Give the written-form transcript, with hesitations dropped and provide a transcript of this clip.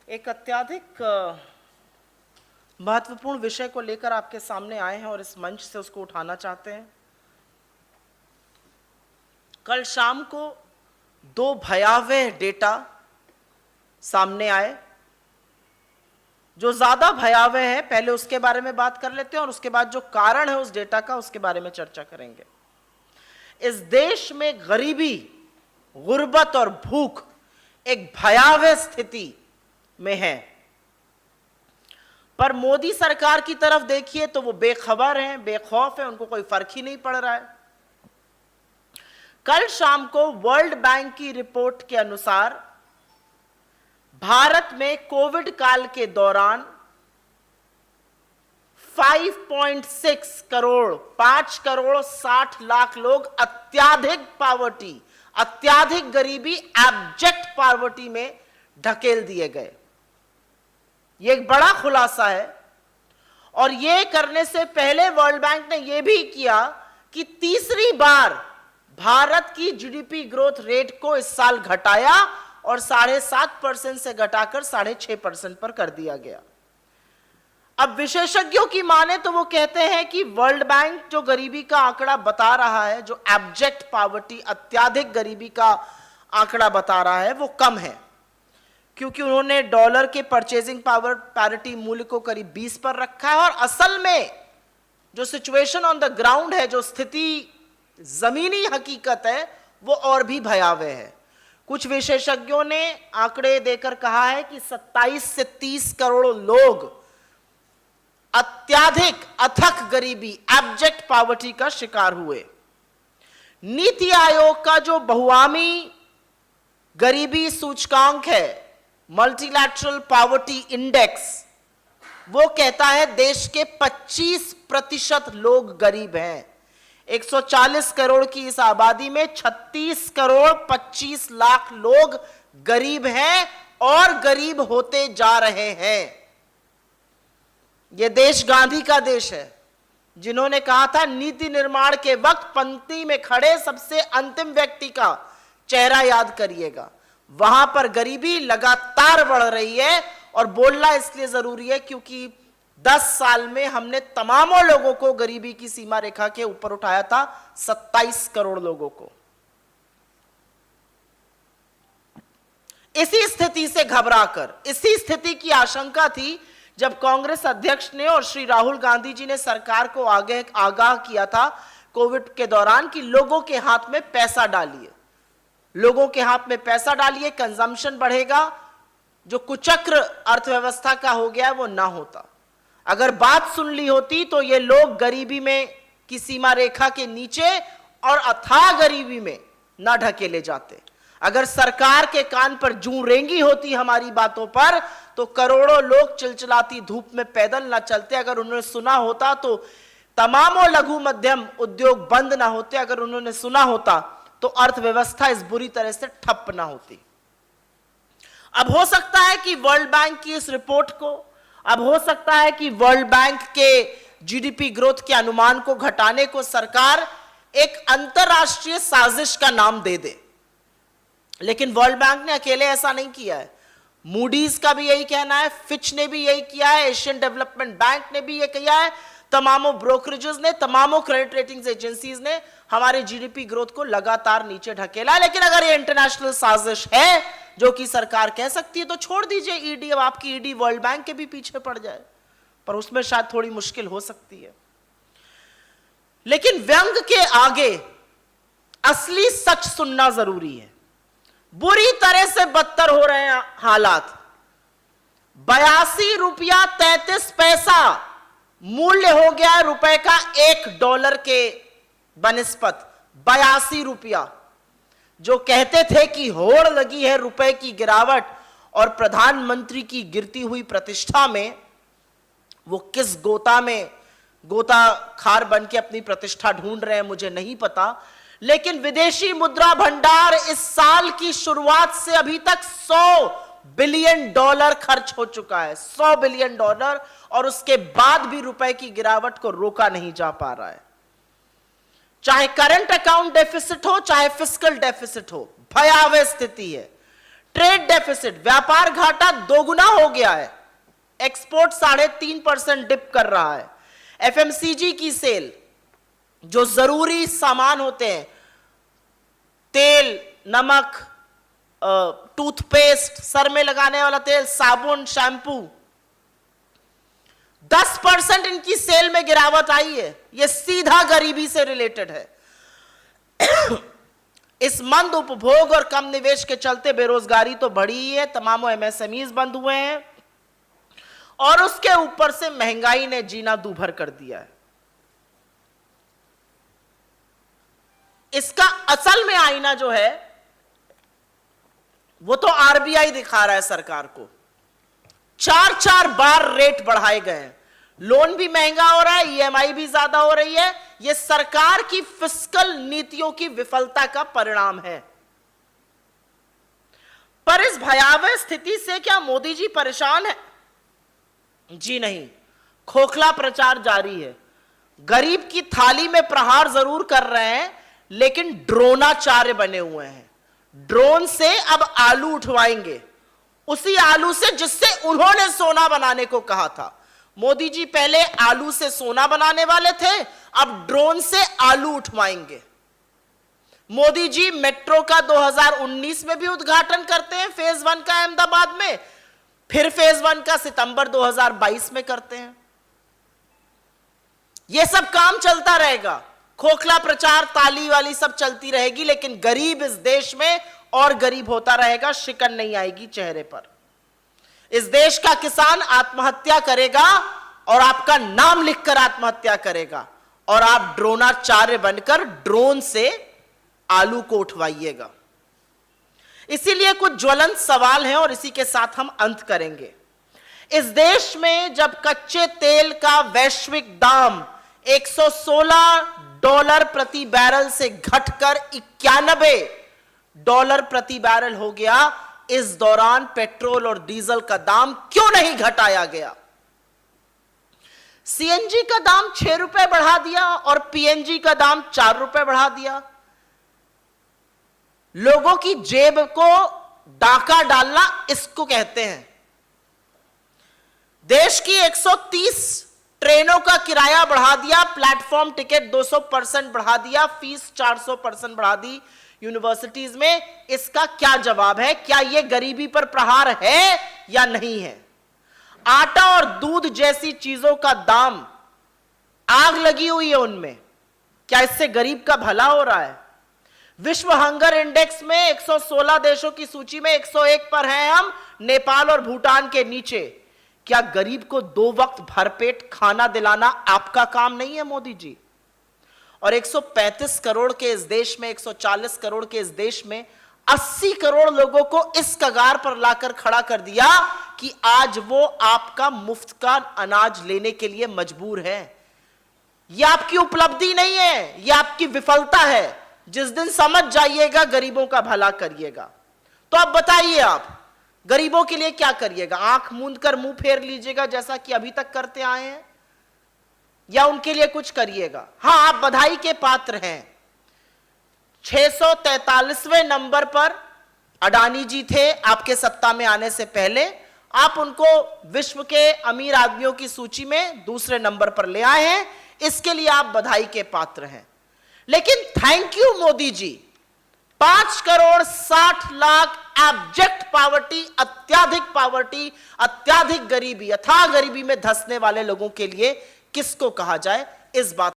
एक अत्यधिक महत्वपूर्ण विषय को लेकर आपके सामने आए हैं और इस मंच से उसको उठाना चाहते हैं। कल शाम को दो भयावह डेटा सामने आए, जो ज्यादा भयावह है। पहले उसके बारे में बात कर लेते हैं और उसके बाद जो कारण है उस डेटा का, उसके बारे में चर्चा करेंगे। इस देश में गरीबी, गुर्बत और भूख एक भयावह स्थिति में है, पर मोदी सरकार की तरफ देखिए तो वो बेखबर हैं, बेखौफ है, उनको कोई फर्क ही नहीं पड़ रहा है। कल शाम को वर्ल्ड बैंक की रिपोर्ट के अनुसार भारत में कोविड काल के दौरान 5.6 करोड़ 5 करोड़ 60 लाख लोग अत्याधिक पावर्टी, अत्याधिक गरीबी, एब्जेक्ट पावर्टी में ढकेल दिए गए। यह एक बड़ा खुलासा है। और यह करने से पहले वर्ल्ड बैंक ने यह भी किया कि तीसरी बार भारत की जीडीपी ग्रोथ रेट को इस साल घटाया और 7.5% से घटाकर 6.5% पर कर दिया गया। अब विशेषज्ञों की माने तो वो कहते हैं कि वर्ल्ड बैंक जो गरीबी का आंकड़ा बता रहा है, जो एब्जेक्ट पावर्टी, अत्याधिक गरीबी का आंकड़ा बता रहा है, वो कम है, क्योंकि उन्होंने डॉलर के परचेजिंग पावर पैरिटी मूल्य को करीब 20 पर रखा है। और असल में जो सिचुएशन ऑन द ग्राउंड है, जो स्थिति जमीनी हकीकत है, वो और भी भयावह है। कुछ विशेषज्ञों ने आंकड़े देकर कहा है कि 27 से 30 करोड़ लोग अत्याधिक अथक गरीबी, एब्जेक्ट पावर्टी का शिकार हुए। नीति आयोग का जो बहुआमी गरीबी सूचकांक है, मल्टीलैटरल पॉवर्टी इंडेक्स, वो कहता है देश के 25% लोग गरीब हैं। 140 करोड़ की इस आबादी में 36 करोड़ 25 लाख लोग गरीब हैं और गरीब होते जा रहे हैं। यह देश गांधी का देश है, जिन्होंने कहा था नीति निर्माण के वक्त पंक्ति में खड़े सबसे अंतिम व्यक्ति का चेहरा याद करिएगा। वहां पर गरीबी लगातार बढ़ रही है। और बोलना इसलिए जरूरी है क्योंकि 10 साल में हमने तमामों लोगों को गरीबी की सीमा रेखा के ऊपर उठाया था, 27 करोड़ लोगों को। इसी स्थिति से घबराकर, इसी स्थिति की आशंका थी जब कांग्रेस अध्यक्ष ने और श्री राहुल गांधी जी ने सरकार को आगाह किया था कोविड के दौरान कि लोगों के हाथ में पैसा डालिए, लोगों के हाथ में पैसा डालिए, कंजम्पशन बढ़ेगा। जो कुचक्र अर्थव्यवस्था का हो गया वो ना होता। अगर बात सुन ली होती तो ये लोग गरीबी में की सीमा रेखा के नीचे और अथाह गरीबी में ना ढकेले जाते। अगर सरकार के कान पर जूं रेंगी होती हमारी बातों पर तो करोड़ों लोग चिलचिलाती धूप में पैदल ना चलते। अगर उन्होंने सुना होता तो तमामों लघु मध्यम उद्योग बंद ना होते। अगर उन्होंने सुना होता तो अर्थव्यवस्था इस बुरी तरह से ठप ना होती। अब हो सकता है कि वर्ल्ड बैंक की इस रिपोर्ट को, अब हो सकता है कि वर्ल्ड बैंक के जीडीपी ग्रोथ के अनुमान को घटाने को सरकार एक अंतरराष्ट्रीय साजिश का नाम दे दे, लेकिन वर्ल्ड बैंक ने अकेले ऐसा नहीं किया है। मूडीज का भी यही कहना है, फिच ने भी यही किया है, एशियन डेवलपमेंट बैंक ने भी यह किया है, तमामों ब्रोकरेजेस ने, तमामों क्रेडिट रेटिंग्स एजेंसीज ने हमारे जीडीपी ग्रोथ को लगातार नीचे ढकेला। लेकिन अगर ये इंटरनेशनल साजिश है जो कि सरकार कह सकती है तो छोड़ दीजिए ईडी। अब आपकी ईडी वर्ल्ड बैंक के भी पीछे पड़ जाए, पर उसमें शायद थोड़ी मुश्किल हो सकती है। लेकिन व्यंग के आगे असली सच सुनना जरूरी है। बुरी तरह से बदतर हो रहे हैं हालात। 82 रुपया 33 पैसा मूल्य हो गया है रुपए का $1 के बनिस्पत। 82 रुपया। जो कहते थे कि होड़ लगी है रुपए की गिरावट और प्रधानमंत्री की गिरती हुई प्रतिष्ठा में, वो किस गोता में गोता खार बन के अपनी प्रतिष्ठा ढूंढ रहे हैं मुझे नहीं पता। लेकिन विदेशी मुद्रा भंडार इस साल की शुरुआत से अभी तक $100 बिलियन खर्च हो चुका है, $100 बिलियन, और उसके बाद भी रुपए की गिरावट को रोका नहीं जा पा रहा है। चाहे करंट अकाउंट डेफिसिट हो, चाहे फिस्कल डेफिसिट हो, भयावह स्थिति है। ट्रेड डेफिसिट, व्यापार घाटा दोगुना हो गया है, एक्सपोर्ट 3.5% डिप कर रहा है। एफएमसीजी की सेल, जो जरूरी सामान होते हैं, तेल, नमक, टूथपेस्ट, सर में लगाने वाला तेल, साबुन, शैम्पू, 10% इनकी सेल में गिरावट आई है। यह सीधा गरीबी से रिलेटेड है। इस मंद उपभोग और कम निवेश के चलते बेरोजगारी तो बढ़ी ही है, तमाम एमएसएमईज बंद हुए हैं और उसके ऊपर से महंगाई ने जीना दूभर कर दिया है। इसका असल में आईना जो है वो तो आरबीआई दिखा रहा है सरकार को। 4 बार रेट बढ़ाए गए हैं, लोन भी महंगा हो रहा है, ईएमआई भी ज्यादा हो रही है। यह सरकार की फिस्कल नीतियों की विफलता का परिणाम है। पर इस भयावह स्थिति से क्या मोदी जी परेशान है? जी नहीं, खोखला प्रचार जारी है। गरीब की थाली में प्रहार जरूर कर रहे हैं, लेकिन ड्रोनाचार्य बने हुए हैं। ड्रोन से अब आलू उठवाएंगे, उसी आलू से जिससे उन्होंने सोना बनाने को कहा था। मोदी जी पहले आलू से सोना बनाने वाले थे, अब ड्रोन से आलू उठवाएंगे। मोदी जी मेट्रो का 2019 में भी उद्घाटन करते हैं, फेज 1 का अहमदाबाद में, फिर फेज 1 का सितंबर 2022 में करते हैं। यह सब काम चलता रहेगा, खोखला प्रचार, ताली वाली सब चलती रहेगी, लेकिन गरीब इस देश में और गरीब होता रहेगा, शिकन नहीं आएगी चेहरे पर। इस देश का किसान आत्महत्या करेगा और आपका नाम लिखकर आत्महत्या करेगा, और आप ड्रोनाचार्य बनकर ड्रोन से आलू को उठवाइएगा। इसीलिए कुछ ज्वलंत सवाल हैं और इसी के साथ हम अंत करेंगे। इस देश में जब कच्चे तेल का वैश्विक दाम $116 प्रति बैरल से घटकर $91 प्रति बैरल हो गया, इस दौरान पेट्रोल और डीजल का दाम क्यों नहीं घटाया गया? सीएनजी का दाम 6 रुपए बढ़ा दिया और पीएनजी का दाम 4 रुपए बढ़ा दिया। लोगों की जेब को डाका डालना इसको कहते हैं। देश की 130 ट्रेनों का किराया बढ़ा दिया, प्लेटफॉर्म टिकट 200% बढ़ा दिया, फीस 400% बढ़ा दी यूनिवर्सिटीज में। इसका क्या जवाब है? क्या यह गरीबी पर प्रहार है या नहीं है? आटा और दूध जैसी चीजों का दाम आग लगी हुई है उनमें, क्या इससे गरीब का भला हो रहा है? विश्व हंगर इंडेक्स में 116 देशों की सूची में 101 पर हैं हम, नेपाल और भूटान के नीचे। क्या गरीब को 2 वक्त भरपेट खाना दिलाना आपका काम नहीं है मोदी जी? और 135 करोड़ के इस देश में, 140 करोड़ के इस देश में 80 करोड़ लोगों को इस कगार पर लाकर खड़ा कर दिया कि आज वो आपका मुफ्त का अनाज लेने के लिए मजबूर है। यह आपकी उपलब्धि नहीं है, यह आपकी विफलता है। जिस दिन समझ जाइएगा, गरीबों का भला करिएगा। तो अब बताइए, आप गरीबों के लिए क्या करिएगा? आंख मूंद कर मुंह फेर लीजिएगा जैसा कि अभी तक करते आए हैं, या उनके लिए कुछ करिएगा? हां, आप बधाई के पात्र हैं। 643वें नंबर पर अडानी जी थे आपके सत्ता में आने से पहले। आप उनको विश्व के अमीर आदमियों की सूची में दूसरे नंबर पर ले आए हैं, इसके लिए आप बधाई के पात्र हैं। लेकिन thank you Modi ji, 5,60,00,000 abject poverty, अत्याधिक गरीबी, अथाह गरीबी में धंसने वाले लोगों के लिए किसको कहा जाए, इस बात